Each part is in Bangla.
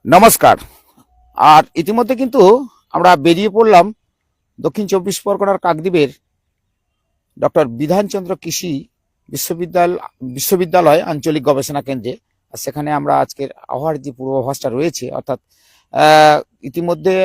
নমস্কার। আর ইতিমধ্যে কিন্তু আমরা বেরিয়ে পড়লাম দক্ষিণ চব্বিশ পরগনার কাকদ্বীপের ডক্টর বিধানচন্দ্র কৃষি বিশ্ববিদ্যালয় আঞ্চলিক গবেষণা কেন্দ্রে। আর সেখানে আমরা আজকের আবহাওয়ার যে পূর্বাভাসটা রয়েছে, অর্থাৎ ইতিমধ্যে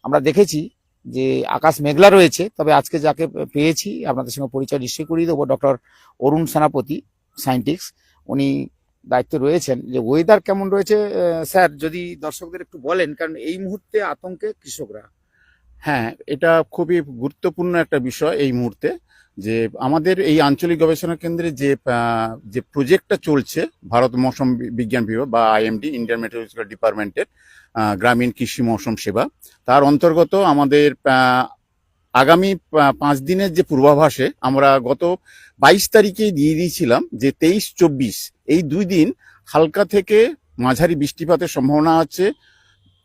আমরা দেখেছি যে আকাশ মেঘলা রয়েছে, তবে আজকে যাকে পেয়েছি আপনাদের সঙ্গে পরিচয় নিশ্চয়ই করিয়ে দেবো। ডক্টর অরুণ সেনাপতি, সায়েন্টিস্ট, উনি দায়িত্বে রয়েছেন। যে ওয়েদার কেমন রয়েছে স্যার, যদি দর্শকদের একটু বলেন, কারণ এই মুহূর্তে আতঙ্কে কৃষকরা। হ্যাঁ, এটা খুবই গুরুত্বপূর্ণ একটা বিষয় এই মুহূর্তে, যে আমাদের এই আঞ্চলিক গবেষণা কেন্দ্রে যে প্রজেক্টটা চলছে ভারত মৌসুম বিজ্ঞান বিভাগ বা আইএমডি, ইন্ডিয়ান মেট্রোলজিক্যাল ডিপার্টমেন্টের গ্রামীণ কৃষি মৌসুম সেবা, তার অন্তর্গত আমাদের আগামী 5 দিনের যে পূর্বাভাসে আমরা গত 22 তারিখেই দিয়ে দিয়েছিলাম যে 23-24 এই 2 দিন হালকা থেকে মাঝারি বৃষ্টিপাতের সম্ভাবনা আছে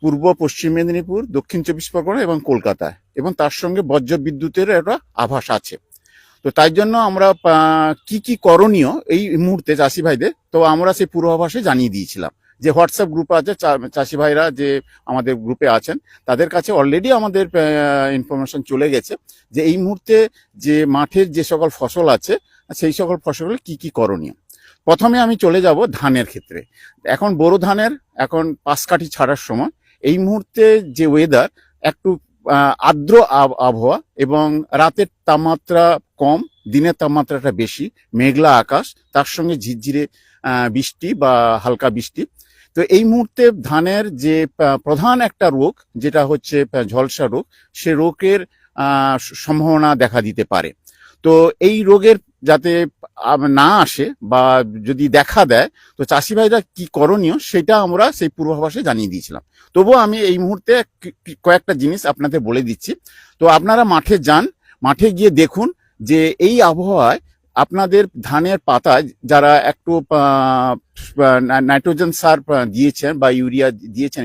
পূর্ব পশ্চিম মেদিনীপুর, দক্ষিণ চব্বিশ পরগনা এবং কলকাতায়, এবং তার সঙ্গে বজ্র বিদ্যুতের একটা আভাস আছে। তো তাই জন্য আমরা কি কি করণীয় এই মুহূর্তে চাষি ভাইদের, তো আমরা সেই পূর্বাভাসে জানিয়ে দিয়েছিলাম। যে হোয়াটসঅ্যাপ গ্রুপ আছে, চাষি ভাইরা যে আমাদের গ্রুপে আছেন তাদের কাছে অলরেডি আমাদের ইনফরমেশন চলে গেছে যে এই মুহূর্তে যে মাঠের যে সকল ফসল আছে সেই সকল ফসলের কি কি করণীয়। প্রথমে আমি চলে যাব ধানের ক্ষেত্রে। এখন বোরো ধানের এখন পাশ কাঠি ছাড়ার সময়। এই মুহূর্তে যে ওয়েদার একটু আর্দ্র আবহাওয়া, এবং রাতের তাপমাত্রা কম, দিনের তাপমাত্রাটা বেশি, মেঘলা আকাশ, তার সঙ্গে ঝিরঝিরে বৃষ্টি বা হালকা বৃষ্টি। তো এই মুহূর্তে ধানের যে প্রধান একটা রোগ যেটা হচ্ছে ঝলসা রোগ, সে রোগের সম্ভাবনা দেখা দিতে পারে। তো এই রোগের যাতে না আসে বা যদি দেখা দেয়, তো চাষি ভাইরা কি করণীয় সেটা আমরা সেই পূর্বাভাসে জানিয়ে দিয়েছিলাম। তবুও আমি এই মুহূর্তে কয়েকটা জিনিস আপনাদের বলে দিচ্ছি। তো আপনারা মাঠে যান, মাঠে গিয়ে দেখুন যে এই আবহাওয়ায় আপনাদের ধানের পাতায় যারা একটু নাইট্রোজেন সার দিয়েছেন বা ইউরিয়া দিয়েছেন,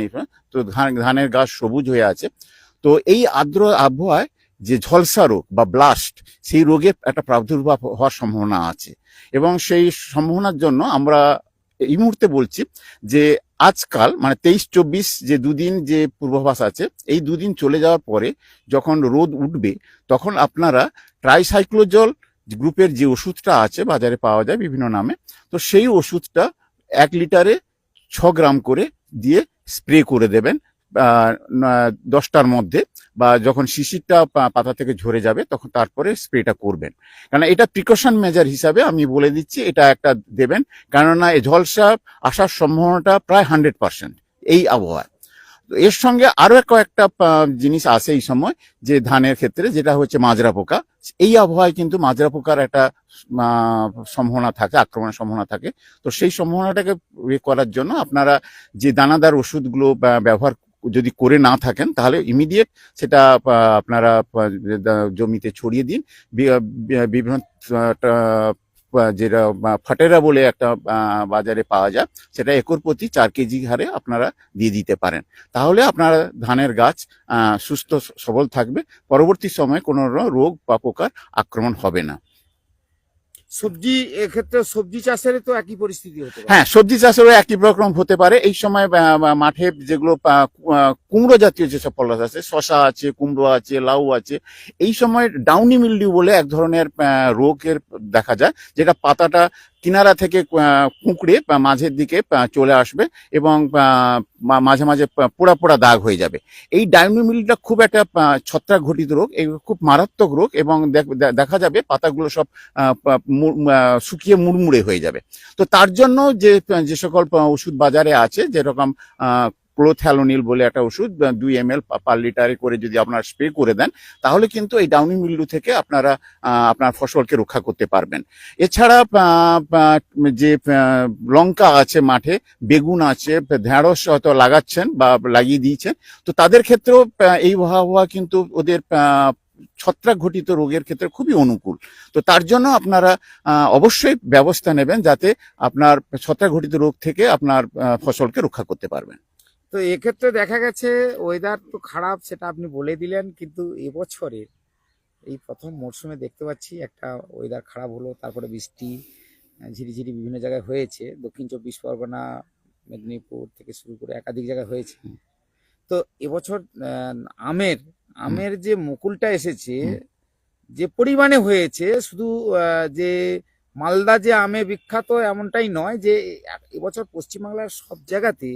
তো ধানের গাছ সবুজ হয়ে আছে। তো এই আর্দ্র আবহাওয়ায় যে ঝলসা রোগ বা ব্লাস্ট, সেই রোগের একটা প্রাদুর্ভাব হওয়ার সম্ভাবনা আছে। এবং সেই সম্ভাবনার জন্য আমরা এই মুহূর্তে বলছি যে আজকাল মানে 23-24 যে 2 দিন যে পূর্বাভাস আছে, এই 2 দিন চলে যাওয়ার পরে যখন রোদ উঠবে, তখন আপনারা ট্রাইসাইক্লোজল গ্রুপের যে ওষুধটা আছে, বাজারে পাওয়া যায় বিভিন্ন নামে, তো সেই ওষুধটা 1 লিটারে 6 গ্রাম করে দিয়ে স্প্রে করে দেবেন 10টার মধ্যে, বা যখন শিশিরটা পাতা থেকে ঝরে যাবে তখন তারপরে স্প্রেটা করবেন। কারণ এটা প্রিকশন মেজার হিসাবে আমি বলে দিচ্ছি, এটা একটা দেবেন। কেননা এই ঝলসা আসার সম্ভাবনাটা প্রায় 100% এই আবহাওয়ায়। এর সঙ্গে আরো কয়েকটা জিনিস আছে এই সময়, যে ধানের ক্ষেত্রে, যেটা হচ্ছে মাজরা পোকা। এই আবহাওয়ায় কিন্তু মাজরা পোকার একটা সম্ভাবনা থাকে, আক্রমণের সম্ভাবনা থাকে। তো সেই সম্ভাবনাটাকে করার জন্য আপনারা যে দানাদার ওষুধগুলো ব্যবহার যদি করে না থাকেন, তাহলে ইমিডিয়েট সেটা আপনারা জমিতে ছড়িয়ে দিন। বিভিন্ন যেটা ফাটেরা বলে একটা বাজারে পাওয়া যায়, সেটা একর প্রতি 4 কেজি হারে আপনারা দিয়ে দিতে পারেন। তাহলে আপনার ধানের গাছ সুস্থ সবল থাকবে, পরবর্তী সময়ে কোনো রোগ বা পোকার আক্রমণ হবে না। সবজি, এক্ষেত্রে সবজি চাষের তো একই পরিস্থিতি হতে পারে। হ্যাঁ, সবজি চাষেরও একই রকম হতে পারে। এই সময় মাঠে যেগুলো কুমড়ো জাতীয় যেসব ফল আছে, শশা আছে, কুমড়ো আছে, লাউ আছে, এই সময় ডাউনি মিলডিউ বলে এক ধরনের রোগের দেখা যায়, যেটা পাতাটা কিনারা থেকে কুঁকড়ে মাঝের দিকে চলে আসবে, এবং মাঝে মাঝে পোড়া পোড়া দাগ হয়ে যাবে। এই ডাউনি মিলডিউটা খুব একটা ছত্রাক ঘটিত রোগ, এই খুব মারাত্মক রোগ, এবং দেখা যাবে পাতাগুলো সব শুকিয়ে মুড়মুড়ে হয়ে যাবে। তো তার জন্য যে সকল ওষুধ বাজারে আছে, যেরকম ক্লোথ্যালোনিল বলে একটা ওষুধ 2 ml পার লিটারে করে যদি আপনারা স্প্রে করে দেন, তাহলে কিন্তু এই ডাউনি মিলডিউ থেকে আপনারা আপনার ফসলকে রক্ষা করতে পারবেন। এছাড়া যে লঙ্কা আছে মাঠে, বেগুন আছে, ঢেঁড়স হয়তো লাগাচ্ছেন বা লাগিয়ে দিয়েছেন, তো তাদের ক্ষেত্রেও এই আবহাওয়া কিন্তু ওদের ছত্রাক ঘটিত রোগের ক্ষেত্রে খুবই অনুকূল। তো তার জন্য আপনারা অবশ্যই ব্যবস্থা নেবেন, যাতে আপনার ছত্রাক ঘটিত রোগ থেকে আপনার ফসলকে রক্ষা করতে পারবেন। তো এক্ষেত্রে দেখা গেছে ওয়েদার তো খারাপ, সেটা আপনি বলে দিলেন, কিন্তু এবছরের এই প্রথম মরশুমে দেখতে পাচ্ছি একটা ওয়েদার খারাপ হলো, তারপরে বৃষ্টি ঝিরিঝিরি বিভিন্ন জায়গায় হয়েছে। দক্ষিণ চব্বিশ পরগনা মেদিনীপুর থেকে শুরু করে একাধিক জায়গায় হয়েছে। তো এবছর আমের আমের যে মুকুলটা এসেছে, হুম। যে পরিমাণে হয়েছে, শুধু যে মালদা যে আমে বিখ্যাত এমনটাই নয়, যে এবছর পশ্চিমবাংলার সব জায়গাতে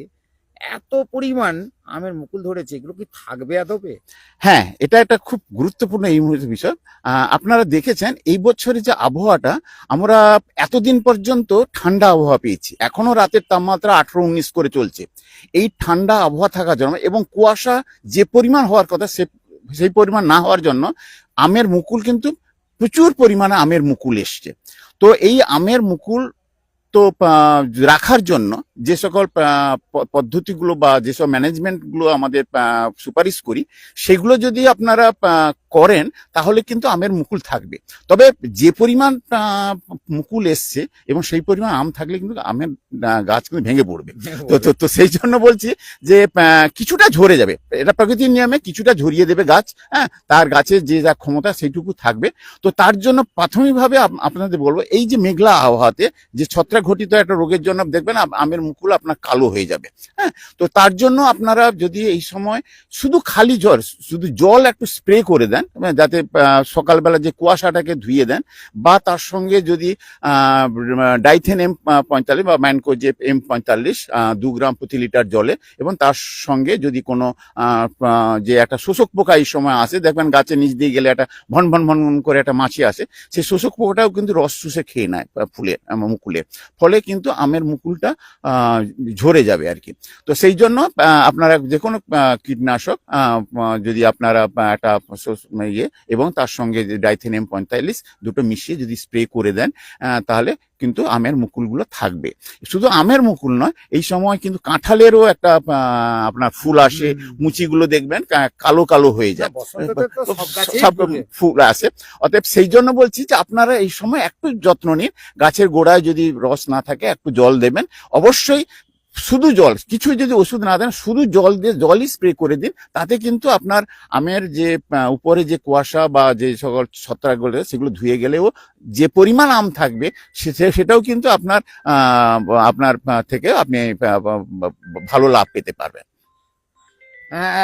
এত পরিমাণ আমের মুকুল ধরেছে, এগুলো কি থাকবে আদপে? হ্যাঁ, এটা একটা খুব গুরুত্বপূর্ণ এই মুহূর্তের বিষয়। আপনারা দেখেছেন এই বছরে যে আবহাওয়াটা, আমরা এতদিন পর্যন্ত ঠান্ডা আবহাওয়া পেয়েছি, এখনো রাতের তাপমাত্রা 18-19 করে চলছে। এই ঠান্ডা আবহাওয়া থাকার জন্য এবং কুয়াশা যে পরিমাণ হওয়ার কথা সেই পরিমাণ না হওয়ার জন্য আমের মুকুল কিন্তু প্রচুর পরিমাণে আমের মুকুল এসছে। তো এই আমের মুকুল তো রাখার জন্য যে সকল পদ্ধতিগুলো বা যেসব ম্যানেজমেন্টগুলো আমাদের সুপারিশ করি, সেগুলো যদি আপনারা করেন তাহলে কিন্তু আমের মুকুল থাকবে। তবে যে পরিমাণ মুকুল এসছে এবং সেই পরিমাণ আম থাকলে কিন্তু আমের গাছ কিন্তু ভেঙে পড়বে। তো তো তো সেই জন্য বলছি যে কিছুটা ঝরে যাবে, এটা প্রকৃতির নিয়মে, কিছুটা ঝরিয়ে দেবে গাছ। হ্যাঁ, তার গাছের যে যা ক্ষমতা সেইটুকু থাকবে। তো তার জন্য প্রাথমিকভাবে আপনাদের বলবো, এই যে মেঘলা আবহাওয়াতে যে ছত্রাক ঘটিত একটা রোগের জন্য দেখবেন আমের মুকুল আপনার কালো হয়ে যাবে। হ্যাঁ, তো তার জন্য আপনারা যদি এই সময় শুধু খালি শুধু জল একটু স্প্রে করে দেন, যাতে সকালবেলা যে কুয়াশাটাকে ধুয়ে দেন, বা তার সঙ্গে যদি ডাইথেন M45 বা ম্যানকোজেব M45 2 গ্রাম প্রতি লিটার জলে, এবং তার সঙ্গে যদি কোনো যে একটা শোষক পোকা এই সময় আসে, দেখবেন গাছের নিচ দিয়ে গেলে একটা ভন ভন ভন ভন করে একটা মাছি আসে, সেই শোষক পোকাটাও কিন্তু রস চুষে খেয়ে নেয় ফুলের মুকুলের, ফলে কিন্তু আমের মুকুলটা ঝরে যাবে আর কি। তো সেই জন্য আপনারা যে কোনো কীটনাশক যদি আপনারা একটা এবং তার সঙ্গে ডাইথেন M45 দুটো মিশিয়ে যদি স্প্রে করে দেন, তাহলে কিন্তু আমের মুকুলগুলো থাকবে। শুধু আমের মুকুল নয়, এই সময় কিন্তু কাঁঠালেরও একটা আপনার ফুল আসে, মুচিগুলো দেখবেন কালো কালো হয়ে যায়, সব ফুল আসে। অতএব সেই জন্য বলছি যে আপনারা এই সময় একটু যত্ন নিন, গাছের গোড়ায় যদি রস না থাকে একটু জল দেবেন অবশ্যই। শুধু জল, কিছু যদি ওষুধ না দেন, শুধু জল দিয়ে জলই স্প্রে করে দিন, তাতে কিন্তু আপনার আমের যে উপরে যে কুয়াশা বা যে সকল ছত্রাকগুলো সেগুলো ধুয়ে গেলেও যে পরিমাণ আম থাকবে সেটাও কিন্তু আপনার আপনার থেকে আপনি ভালো লাভ পেতে পারবেন।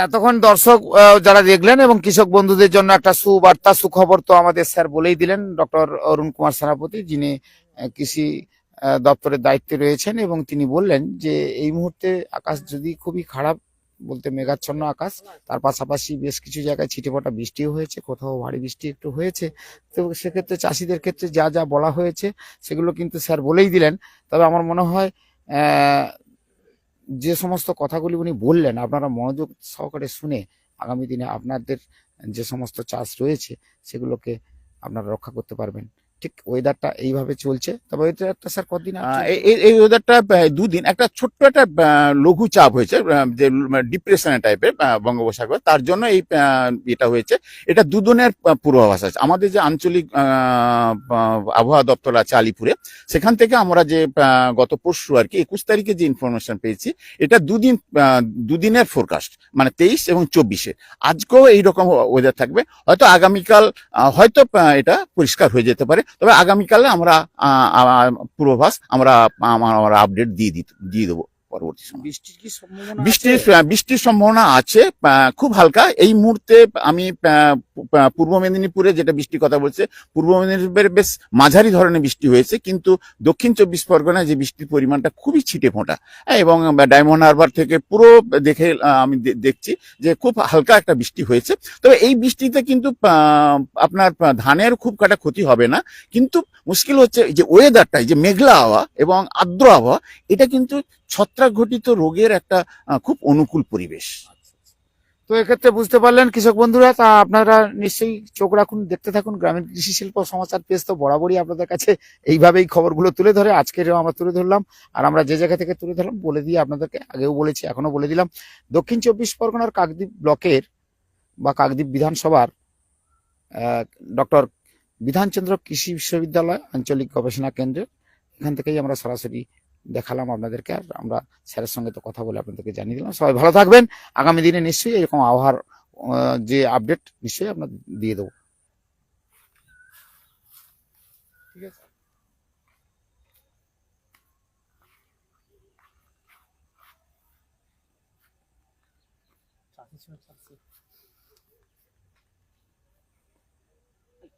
এতক্ষণ দর্শক যারা দেখলেন এবং কৃষক বন্ধুদের জন্য একটা সুবার্তা, সুখবর তো আমাদের স্যার বলেই দিলেন, ডক্টর অরুণ কুমার সেনাপতি, যিনি কৃষি দপ্তরের দায়িত্বে রয়েছেন, এবং তিনি বললেন যে এই মুহূর্তে আকাশ যদি খুবই খারাপ, বলতে মেঘাচ্ছন্ন আকাশ, তার পাশাপাশি বেশ কিছু জায়গায় ছিটেফোঁটা বৃষ্টিও হয়েছে, কোথাও ভারী বৃষ্টি একটু হয়েছে। তো সেক্ষেত্রে চাষিদের ক্ষেত্রে যা যা বলা হয়েছে সেগুলো কিন্তু স্যার বলেই দিলেন। তবে আমার মনে হয় যে সমস্ত কথাগুলি উনি বললেন, আপনারা মনোযোগ সহকারে শুনে আগামী দিনে আপনাদের যে সমস্ত চাষ রয়েছে সেগুলোকে আপনারা রক্ষা করতে পারবেন। ঠিক ওয়েদারটা এইভাবে চলছে, তবে ওয়েদারটা স্যার কতদিন এই ওয়েদারটা 2 দিন একটা ছোট্ট একটা লঘু চাপ হয়েছে, যে ডিপ্রেশনের টাইপের বঙ্গোপসাগর, তার জন্য এই এটা হয়েছে। এটা 2 দিনের পূর্বাভাস আছে আমাদের যে আঞ্চলিক আবহাওয়া দপ্তর আছে আলিপুরে, সেখান থেকে আমরা যে গত পরশু আর কি 21 তারিখে যে ইনফরমেশন পেয়েছি, এটা 2 দিনের ফোরকাস্ট, মানে 23 এবং 24-এ। আজকেও এইরকম ওয়েদার থাকবে, হয়তো আগামীকাল হয়তো এটা পরিষ্কার হয়ে যেতে পারে, তবে আগামীকালে আমরা পূর্বাভাস আমরা আপডেট দিয়ে দেবো পরবর্তী সময়। বৃষ্টির কি সম্ভাবনা? বৃষ্টির সম্ভাবনা আছে, খুব হালকা। এই মুহূর্তে আমি পূর্ব মেদিনীপুরে যেটা বৃষ্টির কথা বলছে, পূর্ব মেদিনীপুরে বেশ মাঝারি ধরনের বৃষ্টি হয়েছে, কিন্তু দক্ষিণ 24 পরগনায় যে বৃষ্টির পরিমাণটা খুবই ছিটে ফোঁটা, এবং ডায়মন্ড হারবার থেকে পুরো দেখে আমি দেখছি যে খুব হালকা একটা বৃষ্টি হয়েছে। তবে এই বৃষ্টিতে কিন্তু আপনার ধানের খুব একটা ক্ষতি হবে না, কিন্তু মুশকিল হচ্ছে যে ওয়েদারটা, যে মেঘলা আবহাওয়া এবং আর্দ্র আবহাওয়া, এটা কিন্তু ছত্রাক ঘটিত রোগের একটা খুব অনুকূল পরিবেশ। তো এক্ষেত্রে বুঝতে পারলেন কৃষক বন্ধুরা, তা আপনারা নিশ্চয়ই চোখ রাখুন, দেখতে থাকুন গ্রামীণ কৃষি শিল্প সমাচার পেজ। তো বরাবরই আপনাদের কাছে এইভাবেই খবরগুলো তুলে ধরে, আজকেরও আমরা তুলে ধরলাম। আর আমরা যে জায়গা থেকে তুলে ধরলাম বলে দিয়ে আপনাদেরকে আগেও বলেছি, এখনো বলে দিলাম, দক্ষিণ 24 পরগনার কাকদ্বীপ ব্লকের বা কাকদ্বীপ বিধানসভার ডক্টর বিধানচন্দ্র কৃষি বিশ্ববিদ্যালয় আঞ্চলিক গবেষণা কেন্দ্রের এখান থেকেই আমরা সরাসরি দেখালাম আপনাদেরকে। আর আমরা স্যারের সঙ্গে তো কথা বলে আপনাদেরকে জানিয়ে দিলাম। সবাই ভালো থাকবেন, আগামী দিনে নিশ্চয়ই এরকম আবহাওয়ার যে আপডেট নিশ্চয়ই আপনাদের দিয়ে দেবো। ঠিক আছে।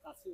কাছে